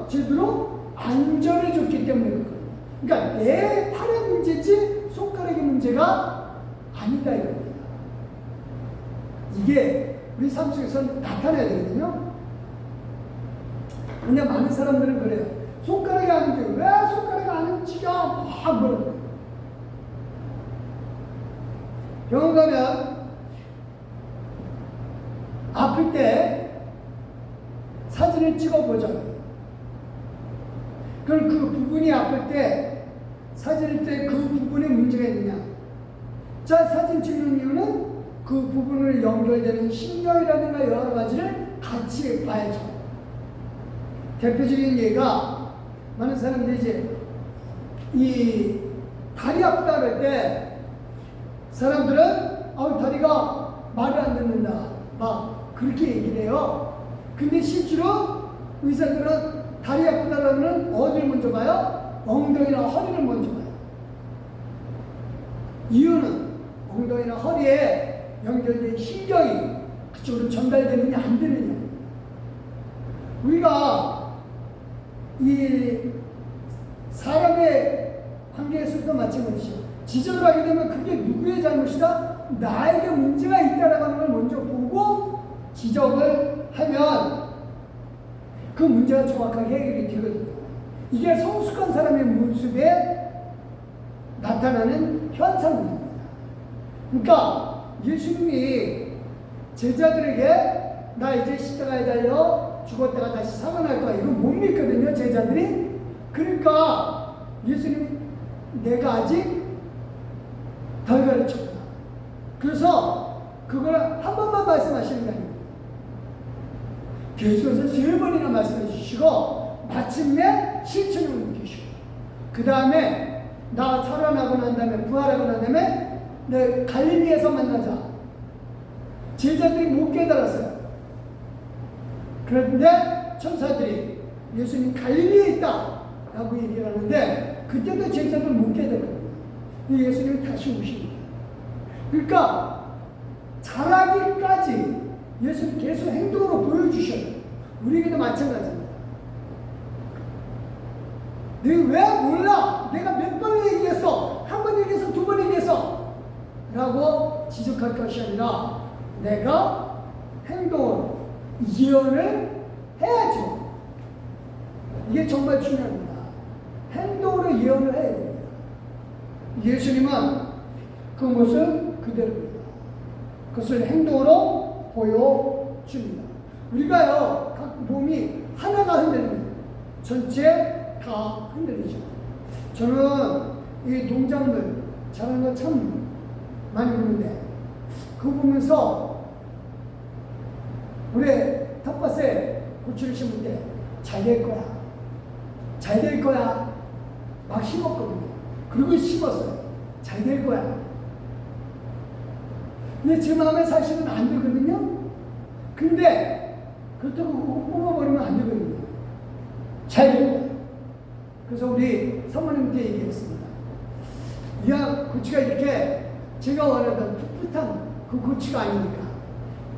제대로 안 전해줬기 때문에 그거예요. 그러니까 내 팔의 문제지 손가락의 문제가 아니다 이겁니다. 이게 우리 삶 속에서 나타나야 되거든요. 근데 많은 사람들은 그래요. 손가락이 안 움직여. 왜 손가락이 안 움직여? 막 그러고. 병원 가면 아플 때 사진을 찍어보잖아요. 그럼 그 부분이 아플 때 사진을 때 그 부분에 문제가 있느냐? 자, 사진 찍는 이유는 그 부분을 연결되는 신경이라든가 여러 가지를 같이 봐야죠. 대표적인 예가, 많은 사람들이 이제 이 다리 아프다 그럴 때 사람들은 다리가 말을 안 듣는다 막 그렇게 얘기를 해요. 근데 실제로 의사들은 다리 아프다 그러면 어디를 먼저 봐요? 엉덩이나 허리를 먼저 봐요. 이유는 엉덩이나 허리에 연결된 신경이 그쪽으로 전달되느냐 안 되느냐. 우리가 이 사람의 관계에서도 마찬가지죠. 지적을 하게 되면 그게 누구의 잘못이다? 나에게 문제가 있다라고 하는 걸 먼저 보고 지적을 하면 그 문제가 정확하게 해결이 되거든요. 이게 성숙한 사람의 모습에 나타나는 현상입니다. 그러니까 예수님이 제자들에게 나 이제 십자가에 달려 죽었다가 다시 살아날 거야 이거 못 믿거든요, 제자들이. 그러니까 예수님이 내가 아직 덜 가르쳤다. 그래서 그걸 한 번만 말씀하시는 게 아니고 계속해서 3번이나 말씀해 주시고 마침내 실천을 옮기시고 그 다음에 나 살아나고 난 다음에 부활하고 난 다음에 내 갈릴리에서 만나자. 제자들이 못 깨달았어요. 그런데 천사들이 예수님 갈릴리에 있다 라고 얘기를 하는데 그때도 제자들 못 깨달았거든요. 예수님이 다시 오신 거예요. 그러니까 자라기까지 예수님 계속 행동으로 보여주셔요. 우리에게도 마찬가지입니다. 내가 왜 몰라? 내가 몇 번을 얘기했어? 한 번 얘기해서 2번 얘기해서 라고 지적할 것이 아니라 내가 행동으로 예언을 해야죠. 이게 정말 중요합니다. 행동으로 예언을 해야 됩니다. 예수님은 그 모습 그대로입니다. 그것을 행동으로 보여줍니다. 우리가요, 각 몸이 하나가 흔들리면 전체 다 흔들리죠. 저는 이 농작물 잘하는 거 참 많이 보는데, 그거 보면서 올해 텃밭에 고추를 심을 때 잘 될 거야. 잘 될 거야. 막 심었거든요. 그리고 심었어요. 잘 될 거야. 근데 제 마음에 사실은 안 되거든요. 근데 그렇다고 뽑아버리면 안 되거든요. 잘 될 거야. 그래서 우리 사모님한테 얘기했습니다. 야, 고추가 이렇게 제가 원하던 풋풋한 그 고추가 아니니까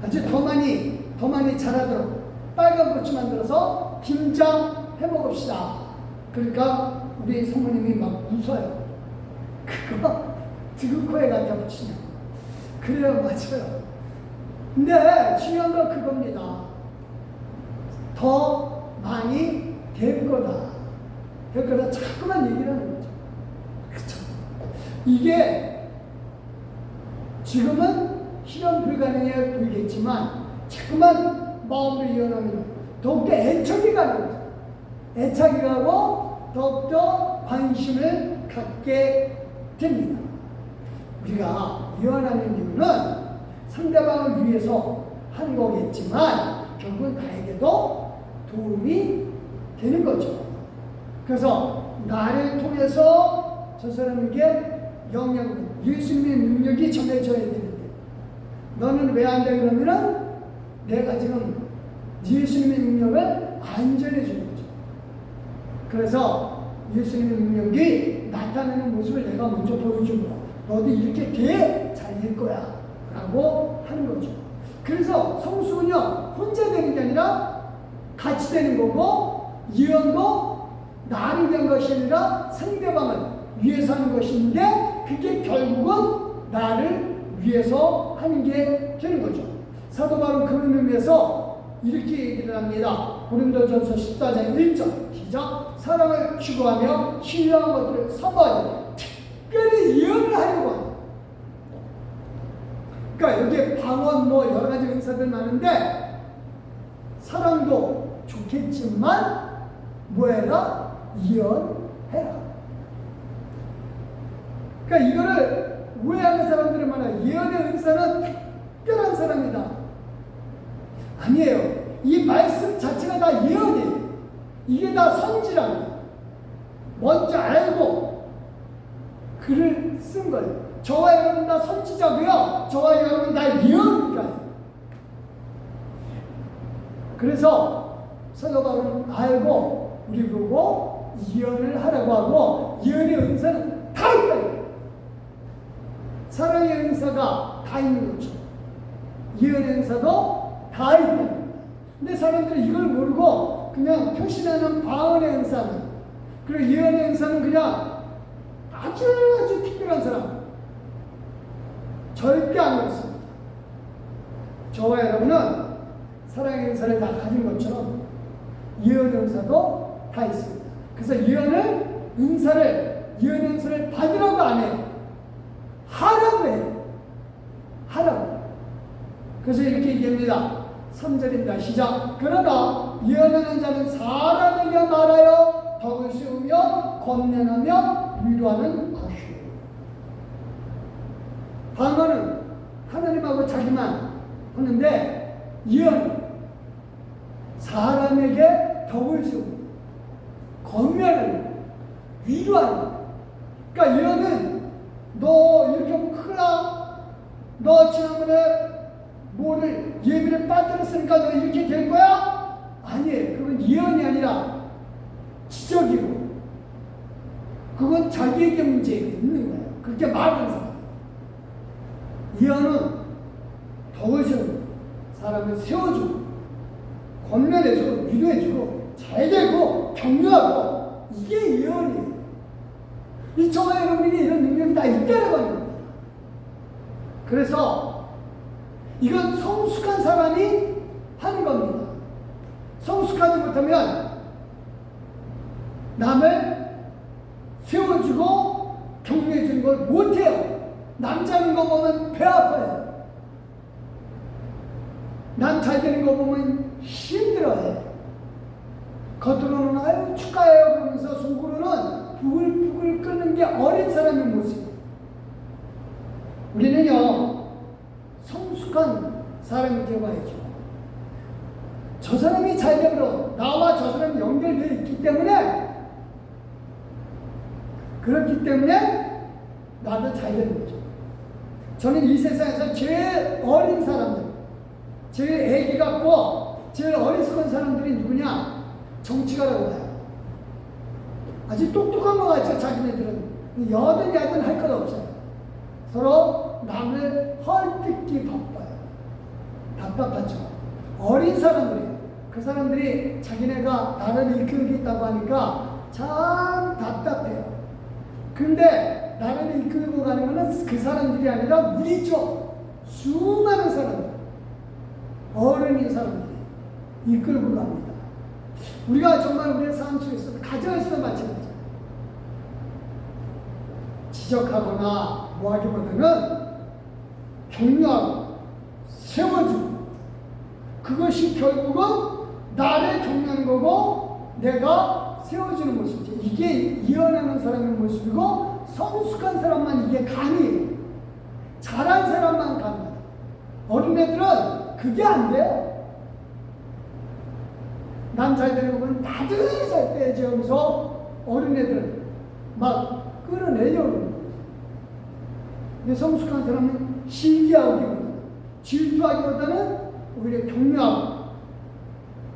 아주 더 많이 자라도록 빨간 고추 만들어서 김장 해먹읍시다. 그러니까 우리 사모님이 막 웃어요. 그거 드그코에 갖다 붙이냐고. 그래요, 맞아요. 근데 중요한 건 그겁니다. 더 많이 될 거다. 될 거다. 자꾸만 얘기를 하는 거죠. 그쵸? 이게 지금은 실현 불가능해 보이겠지만 자꾸만 마음을 이어나면 더욱더 애착이 가는 거죠. 애착이 가고 더욱더 관심을 갖게 됩니다. 우리가 이혼하는 이유는 상대방을 위해서 하는 거겠지만 결국은 나에게도 도움이 되는 거죠. 그래서 나를 통해서 저 사람에게 영향을, 예수님의 능력이 전해져야 되는데 너는 왜 안 돼? 그러면은 내가 지금 예수님의 능력을 안 전해주는 거죠. 그래서 예수님의 능력이 나타나는 모습을 내가 먼저 보여주고 너도 이렇게 돼 잘 될 거야 라고 하는 거죠. 그래서 성수는요 혼자 되는 게 아니라 같이 되는 거고, 예언도 나를 위한 것이 아니라 상대방을 위해서 하는 것인데 그게 결국은 나를 위해서 하는 게 되는 거죠. 사도 바울은 그런 의미에서 이렇게 얘기를 합니다. 고린도전서 14장 1절 시작. 사랑을 추구하며 신령한 것들을 선호하여 특별히 예언을 하려고 합니다. 그러니까 여기에 방언 뭐 여러 가지 은사들 많은데 사랑도 좋겠지만 뭐해라? 예언해라. 그러니까 이거를 오해하는 사람들은 많아요. 예언의 은사는 특별한 사람이다. 아니에요. 이 말씀 자체가 다 예언이에요. 이게 다 선지라고. 먼저 알고 글을 쓴 거예요. 저와 여러분 다 선지자고요. 저와 여러분 다 예언가예요. 그래서 사도 바울은 알고 우리 보고 예언을 하라고 하고, 예언의 은사는 다 있다. 사랑의 은사가 다 있는 거죠. 예언의 은사도 다 있다. 근데 사람들이 이걸 모르고 그냥 표시하는 방언의 은사는, 그리고 예언의 은사는 그냥 아주 특별한 사람, 절대 안 그렇습니다. 저와 여러분은 사랑의 은사를 다 가진 것처럼 예언의 은사도 다 있습니다. 그래서 예언의 은사를 받으라고 안 해요. 하라고 해요. 하라고. 그래서 이렇게 얘기합니다. 3절입니다. 시작. 그러나 예언하는 자는 사람에게 말하여 덕을 세우며 권면하며 위로하는 것이요. 방언은 하나님하고 자기만 하는데, 예언은 사람에게 덕을 세우고 권면을 위로하는 거예요. 그러니까 예언은 너 이렇게 하면 큰일 나. 너 지난번에 뭐를 예비를 빠뜨렸으니까 너 이렇게 될 거야? 아니에요. 그건 예언이 아니라 지적이고, 그건 자기에게 문제가 있는 거예요. 그렇게 말하는 사람. 예언은 덕을 세우고 사람을 세워주고 권면해주고 위로해주고 잘되고 격려하고, 이게 예언이에요. 이 저와 여러분에게 이런 능력이 다 있다라고 하는 겁니다. 그래서 이건 성숙한 사람이 하는 겁니다. 성숙하지 못하면 남을 세워주고 격려해주는 걸 못해요. 남자는 거 보면 배 아파요. 남 잘 되는 거 보면 힘들어요. 겉으로는 아유 축하해요 그러면서 속으로는 부글부글 끓는 게 어린 사람의 모습이에요. 우리는요 성숙한 사람이 되어야죠. 저 사람이 잘 되므로 나와 저 사람이 연결되어 있기 때문에 그렇기 때문에 나도 잘 되는 거죠. 저는 이 세상에서 제일 어린 사람들, 제일 애기 같고 제일 어리석은 사람들이 누구냐? 정치가라고 봐요. 아주 똑똑한 것 같죠. 자기네들은 여든 할 것 없어요. 서로 남을 헐뜯기 바빠요. 답답하죠. 어린 사람들이에요. 그 사람들이 자기네가 나라를 이끌겠다고 하니까 참 답답해요. 근데 나라를 이끌고 가는 것은 그 사람들이 아니라 우리죠. 수많은 사람들, 어른인 사람들이 이끌고 갑니다. 우리가 정말 우리의 삶 속에서 가정에서도 마찬가지예요. 지적하거나 뭐 하기보다는 격려하고 세워주고 그것이 결국은 나를 격려하는 거고 내가 세워주는 모습이죠. 이게 이어나는 사람의 모습이고 성숙한 사람만 이게 가능해요. 잘한 사람만 가능해요. 어린애들은 그게 안 돼요. 남 잘 되는 거 보면 나도 잘 빼야지 하면서 어린애들은 막 끌어내려고 그러는 거예요. 근데 성숙한 사람은 시기하기보다는 질투하기보다는 오히려 격려하고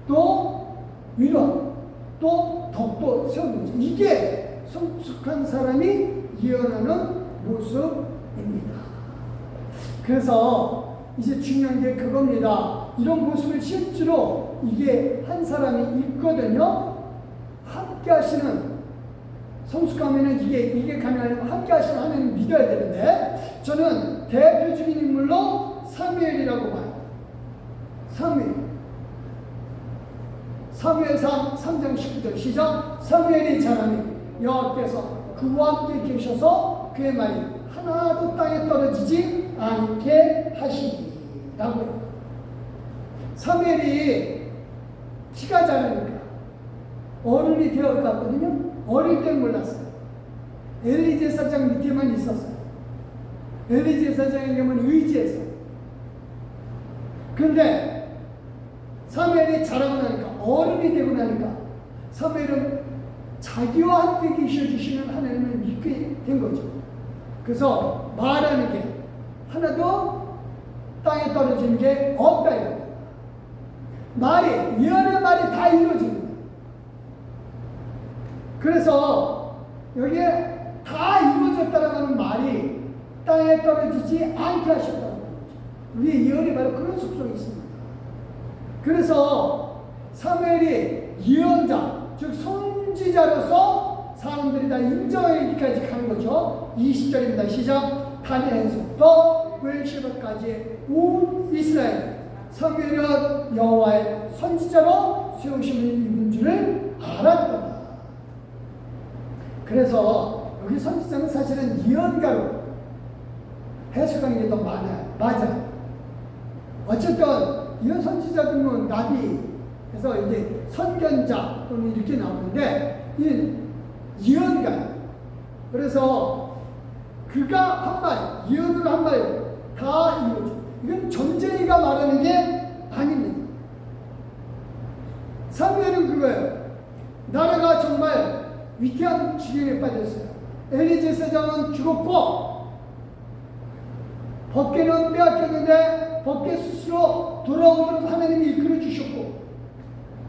또 위로하고 또 덕도 세우는 거죠. 이게 성숙한 사람이 이어나는 모습입니다. 그래서 이제 중요한 게 그겁니다. 이런 모습을 실제로 이게 한 사람이 있거든요. 함께 하시는 성숙하면은 이게 가능하려면 함께 하시는 하나님 믿어야 되는데 저는 대표적인 인물로 사무엘이라고 봐요. 사무엘상 3장 19절 시작. 사무엘이 자라니 여호와께서 그와 함께 계셔서 그의 말이 하나도 땅에 떨어지지 않게 하시니라고 해요. 사무엘이 키가 자라니까 어른이 되어갔거든요. 어릴 땐 몰랐어요. 엘리 제사장 밑에만 있었어요. 엘리 제사장에게만 의지했어요. 그런데 사무엘이 자라고 나니까 어른이 되고 나니까 사무엘은 자기와 함께 계셔주시는 하나님을 믿게 된 거죠. 그래서 말하는 게 하나도 땅에 떨어지는 게 없다 이겁니다. 말이 예언의 말이 다 이루어지는 거예요. 그래서 여기에 다 이루어졌다라고 하는 말이 땅에 떨어지지 않게 하셨다고 하는 거죠. 우리의 예언이 바로 그런 속성이 있습니다. 그래서 사무엘이 예언자, 즉 선지자로서 사람들이 다 인정하기까지 가는 거죠. 20절입니다. 시작. 단에서부터 벨시바까지 온 이스라엘 사무엘은 여호와의 선지자로 세우심을 입은 줄을 알았더라. 그래서 여기 선지자는 사실은 예언가로 해석하는 게 더 많아요. 맞아요. 어쨌든 이런 선지자들은 나비 해서 이제 선견자 또는 이렇게 나오는데 이 예언가예요. 그래서 그가 한 말, 예언으로 한 말 다 이루어져. 이건 전쟁이가 말하는 게 아닙니다. 사무엘은 그거예요. 나라가 정말 위태한 지경에 빠졌어요. 엘리 제사장은 죽었고 법궤는 빼앗겼는데 법궤 스스로 돌아오도록 하나님이 이끌어 주셨고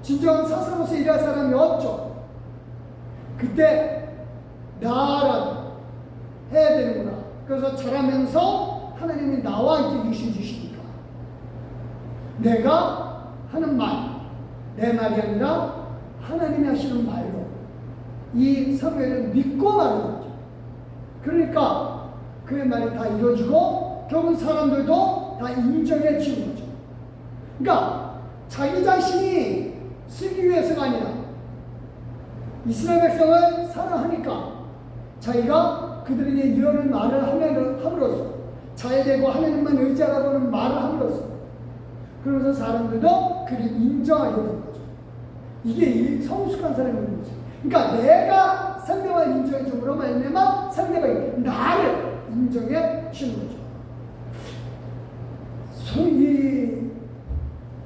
진정한 사사로서 일할 사람이 없죠. 그때 나라도 해야 되는구나. 그래서 자라면서 하나님이 나와 함께 주시니까 내가 하는 말, 내 말이 아니라 하나님이 하시는 말로 이 사무엘을 믿고 말하는 거죠. 그러니까 그의 말이 다 이루어지고 결국 사람들도 다 인정해 주는 거죠. 그러니까 자기 자신이 쓰기 위해서가 아니라 이스라엘 백성을 사랑하니까 자기가 그들에게 이런 말을 함으로써 잘되고 하나님만 의지하라고는 말을 함으로써 그러면서 사람들도 그를 인정하게 되는 거죠. 이게 성숙한 사람인 거죠. 그러니까 내가 상대방을 인정해 줌으로 말미암아 상대방이 나를 인정해 주는 거죠. 이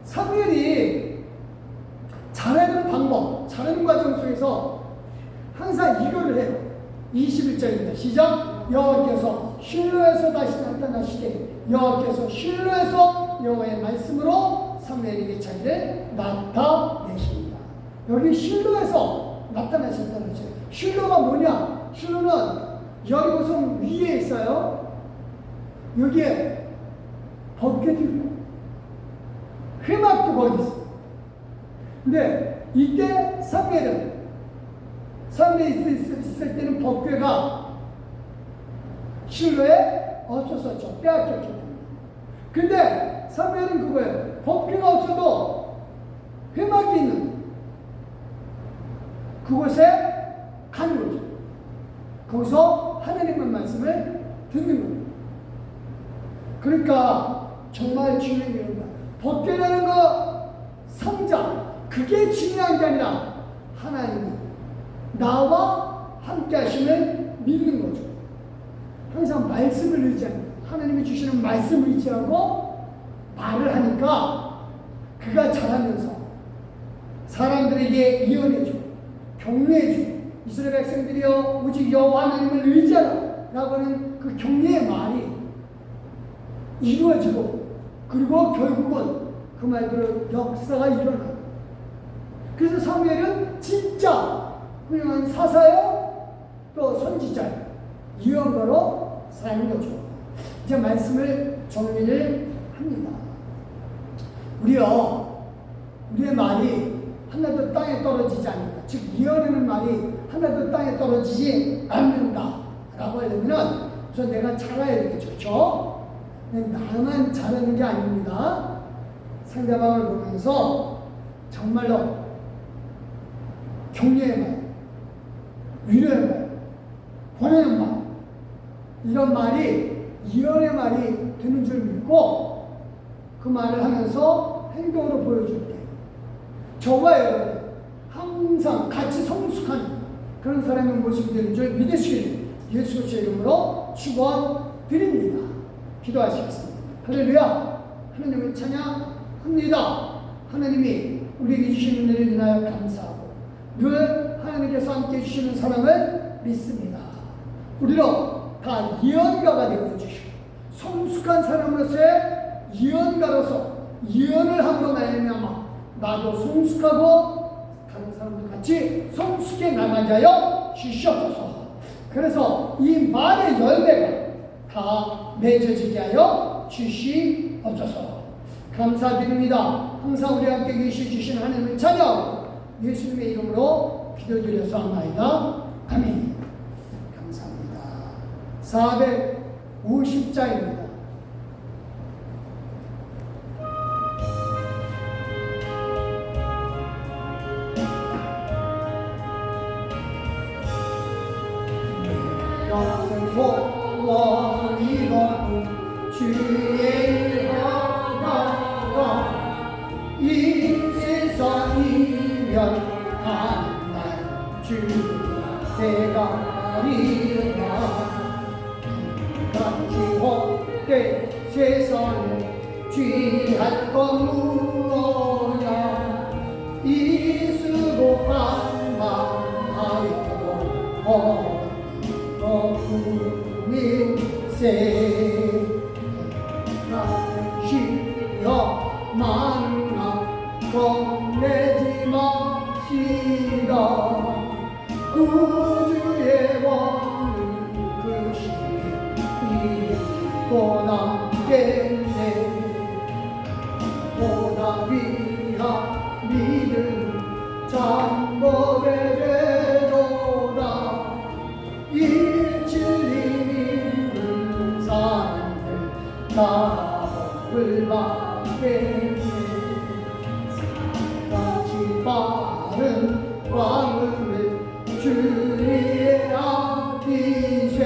사무엘이 잘하는 방법, 잘하는 과정 속에서 항상 이거를 해요. 21절입니다. 시작. 여호와께서 실로에서 다시 나타나시되 여호와께서 실로에서 여호와의 말씀으로 사무엘에게 자기를 나타내십니다. 여기 실로에서 나타나셨다는 거죠. 실로가 뭐냐? 실로는 여리고성 위에 있어요. 여기에 벗개도 있고 회막도 거기 있어요. 근데 이때 사무엘이 있을 때는 벗개가 실로에 없었었죠. 빼앗겼기 때문에. 근데 사무엘은 그거예요. 벗개가 없어도 회막이 있는 그곳에 가는 거죠. 거기서 하나님의 말씀을 듣는 겁니다. 그러니까 정말 중요한 게 있습니다. 벗개라는 거 상자 그게 중요한 게 아니라 하나님이 나와 함께 하심을 믿는 거죠. 항상 말씀을 의지합니다. 하나님이 주시는 말씀을 의지하고 말을 하니까 그가 잘하면서 사람들에게 이언해주고 격려해주고 이스라엘 백성들이여 오직 여호와 하나님을 의지하라 라고 하는 그 격려의 말이 이루어지고 그리고 결국은 그 말대로 역사가 일어나요. 그래서 사무엘은 진짜 훌륭한 사사요 또 선지자요 예언가로 사는 거죠. 이제 말씀을 정리를 합니다. 우리의 말이 하나도 땅에 떨어지지 않는다. 즉 예언하는 말이 하나도 땅에 떨어지지 않는다 라고 하려면 우선 내가 잘해야 되겠죠. 그렇죠? 나만 잘하는 게 아닙니다. 상대방을 보면서 정말로 격려의 말, 위로의 말, 권하는 말 이런 말이 예언의 말이 되는 줄 믿고 그 말을 하면서 행동으로 보여줄 때 저와 여러분 항상 같이 성숙하는 그런 사람의 모습이 되는 줄 믿으시길 예수 그리스도의 이름으로 축원드립니다. 기도하시겠습니다. 할렐루야. 하나님을 찬양합니다. 하나님이 우리에게 주신 은혜를 인하여 감사하고 늘 하나님께서 함께 해주시는 사랑을 믿습니다. 우리로 다 예언가가 되어 주시고 성숙한 사람으로서의 예언가로서 예언을 함으로 말미암아 나도 성숙하고 다른 사람들 같이 성숙해 나가게 하여 주시옵소서. 그래서 이 말의 열매가 다 맺어지게 하여 주시옵소서. 감사드립니다. 항상 우리와 함께 계시주신 하나님을 찬양하고 예수님의 이름으로 기도드렸사옵나이다. 아멘. 감사합니다. 450자입니다. 평생 소원이 높은 주의 하나가 이 세상이면 한날 주가 되가리라. 같이 헛되 세상에 취할 것 무엇이야. 이 수고한 마음하여도 어둠일세. 나는 쉬어 만나 겁내지 맙시다. 구주의 왕은 그 시에 또 남겠네. 보다 위한 믿음 잠복에 되도다. 이 진리 믿는 사람들 다 복을 받겠네. 같이 바른 왕을 주의 앞이세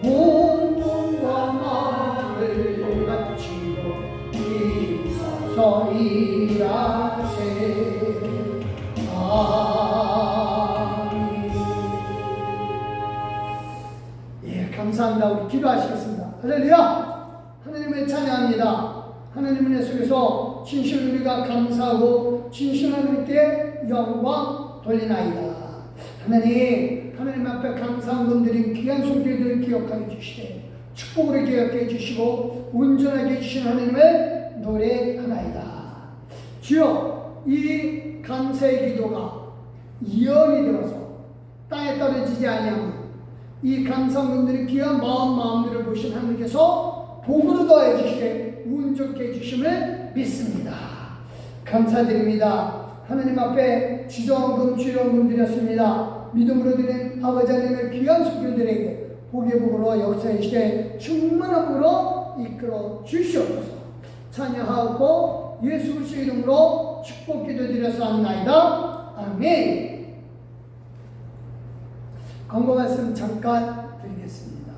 온 몸과 마음을 바치고 힘써서 일하세 아멘. 예, 감사합니다. 우리 기도하시겠습니다. 할렐루야. 하나님을 찬양합니다. 하나님 은혜 속에서 진실 우리가 감사하고 진실 하나님께 영광 돌리나이다. 하나님 앞에 감사한 분들이 귀한 손길들을 기억하여 주시되 축복으로 기억해 주시고 온전하게 해주신 하나님을 노래하나이다. 주여, 이 감사의 기도가 이연이 되어서 땅에 떨어지지 아니하고 이 감사한 분들의 귀한 마음들을 보신 하나님께서 복으로 더해 주시되 운 좋게 해주심을 믿습니다. 감사드립니다. 하나님 앞에 지정금 주연금 드렸습니다. 믿음으로 드린 아버지 하나님의 귀한 손길들에게 복의 복으로 역사의 시대 충만한 복으로 이끌어 주시옵소서. 찬양하고 예수 그리스도의 이름으로 축복 기도드려서옵나이다. 아멘. 광고 말씀 잠깐 드리겠습니다.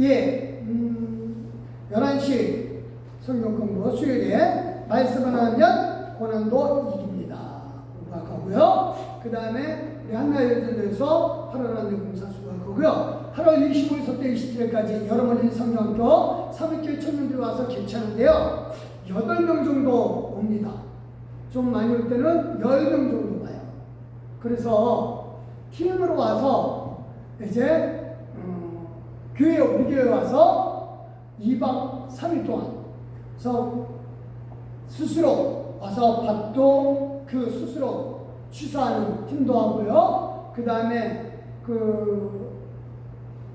예, 11시 성경 공부 수요일에 말씀을 하면 고난도 이깁니다. 공부하고요. 그 다음에 우리 한나여전도에서 8월 안내 공사 수고하고요. 8월 25일부터 27일까지 여러분의 성경학교 3학기 청년들이 와서 개최하는데요. 8명 정도 옵니다. 좀 많이 올 때는 10명 정도 와요. 그래서 팀으로 와서 이제 우리 교회 와서 2박 3일 동안 그래서 스스로 와서 밥도 그 스스로 취사하는 팀도 하고요. 그 다음에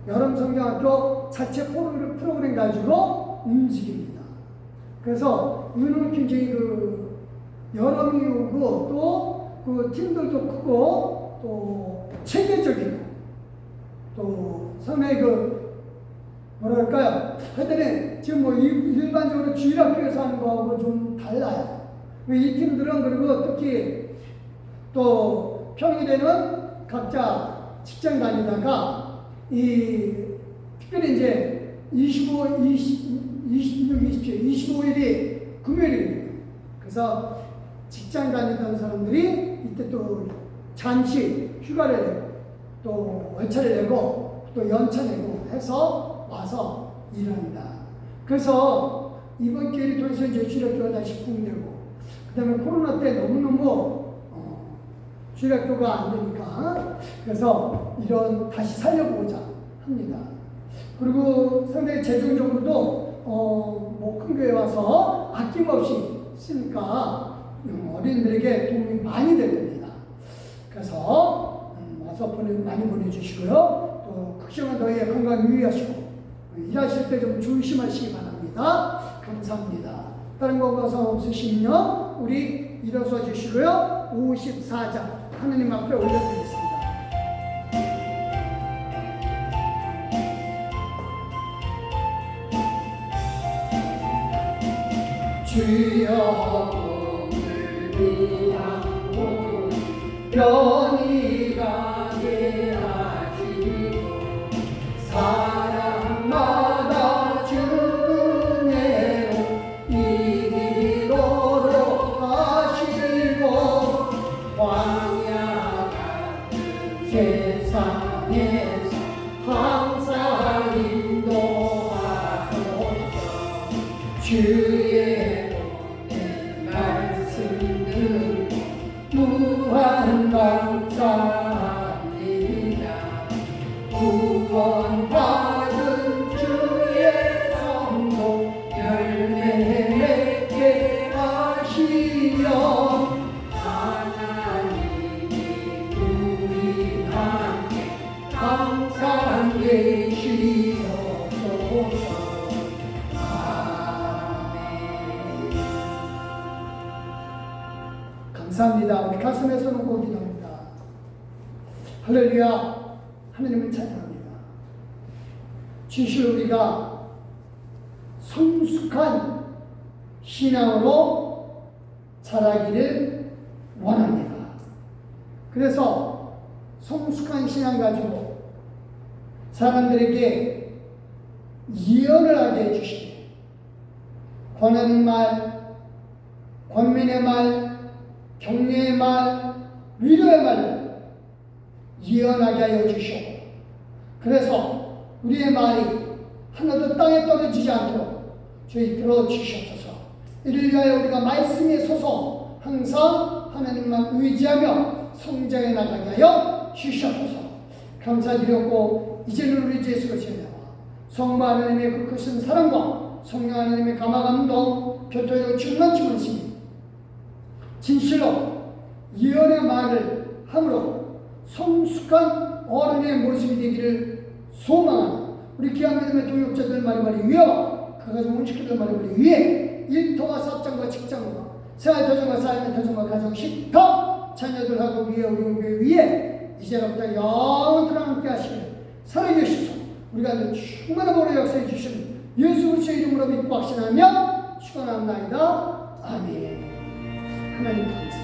여름 성경학교 자체 프로그램 가지고 움직입니다. 그래서 이거는 굉장히 여름이 오고 또 그 팀들도 크고 또 체계적이고 또 상당히 뭐랄까요? 하여튼 지금 뭐 일반적으로 주일학교에서 하는 거하고 좀 달라요. 이 팀들은 그리고 특히 또 평일에는 각자 직장 다니다가 특별히 이제 25일이 금요일입니다. 그래서 직장 다니던 사람들이 이때 또 잔치 휴가를 내고 또 월차를 내고 또 연차 내고 해서 와서 일합니다. 그래서 이번 기회를 통해서 이제 주일학교가 다시 붐되고 그 다음에 코로나 때 너무너무 주일학교가 안 되니까 그래서 다시 살려보고자 합니다. 그리고 상당히 재정적으로도 큰 교회 와서 아낌없이 쓰니까 어린이들에게 도움이 많이 될 겁니다. 그래서 와서 많이 보내주시고요. 또 극심한 더위에 건강 유의하시고 일하실 때 좀 조심하시기 바랍니다. 감사합니다. 다른 거 가서 없으시면요 우리 일어서 주시고요 54장 하느님 앞에 올려드리겠습니다. 주여 하고 편히 가게 하시고 사람마다 주는 애로 이기도록 하시고 광야 같은 세상에서 항상 인도하소서. 주의 무한 감사합니다. 구원받은 주의 성도 열매 맺게 하시며 하나님이 우리 함께 항상 계시옵소서. 감사합니다. 우리 가슴에서 놓고 기도합니다. 할렐루야. 하나님을 찬양합니다. 진실 우리가 성숙한 신앙으로 자라기를 원합니다. 그래서 성숙한 신앙 가지고 사람들에게 예언을 하게 해주시되 권하는 말, 권면의 말, 격려의 말, 위로의 말로 예언하게 하여 주시고, 그래서 우리의 말이 하나도 땅에 떨어지지 않도록 저희 들어주시옵소서. 이를 위하여 우리가 말씀에 서서 항상 하나님만 의지하며 성장해 나가게 하여 주시옵소서. 감사드렸고 이제는 우리 주 예수 그리스도의 성부 하나님의 그 크신 사랑과 성령 하나님의 감화감동 교토로 충만치 못하시니 진실로 예언의 말을 함으로 성숙한 어른의 모습이 되기를 소망하는 우리 귀한 믿음의 동역자들 말이 위하와 그 가정 온식구들 말이 위해 일터와 사장과 직장과 생활터정과 삶의 터정과 가정 식터 자녀들하고 위에 우리 교회 위에 이제로부터 영원토록 함께 하시기를 사랑해 주시소. 우리가 충만한 보로 역사해 주시는 예수 그리스도의 이름으로 믿고 확신하며 축원합니다. 아멘. 하나님 감사합니다.